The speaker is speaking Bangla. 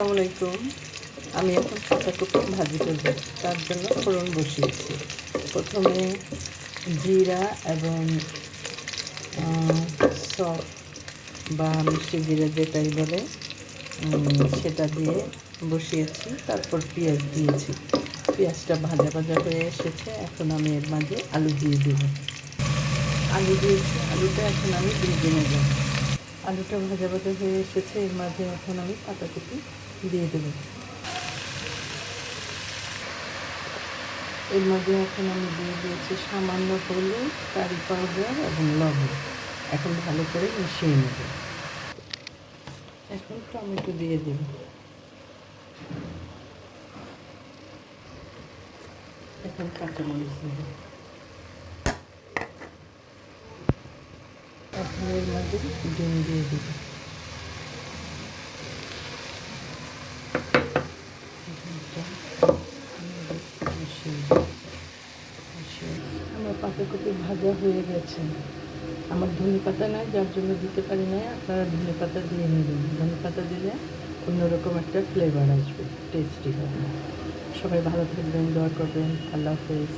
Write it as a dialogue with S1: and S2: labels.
S1: আসসালামু আলাইকুম। আমি এখন পাতাকপি ভাজি করব, তার জন্য ফোড়ন বসিয়েছি। প্রথমে জিরা এবং সফ বা মিষ্টি জিরা যেটাই বলে সেটা দিয়ে বসিয়েছি। তারপর পেঁয়াজ দিয়েছি। পেঁয়াজটা ভাজা ভাজা হয়ে এসেছে। এখন আমি এর মাঝে আলু দিয়ে দেব। আলু দিয়েছি, আলুটা এখন আমি ভেজে নেব। আলুটা ভাজা ভাজা হয়ে এসেছে, এর মাঝে এখন আমি পাতাকপি দিয়ে দেবো। এর মধ্যে এখন আমি দিয়ে দিয়েছি সামান্য হলুদ, কারি পাউডার এবং লবণ। এখন ভালো করে মিশিয়ে নেব। এখন টমেটো দিয়ে দেব। এখন কাঁচামরিচ দেব। এখন এর মধ্যে ডিম দিয়ে দেব। আমার পাতাকপি ভাজা হয়ে গেছে। আমার ধনে পাতা নাই, যার জন্য দিতে পারি না। আপনারা ধনে পাতা দিয়ে নেবেন। ধনে পাতা দিলে অন্যরকম একটা ফ্লেভার আসবে, টেস্টি হবে। সবাই ভালো থাকবেন, দোয়া করবেন। আল্লাহ হাফেজ।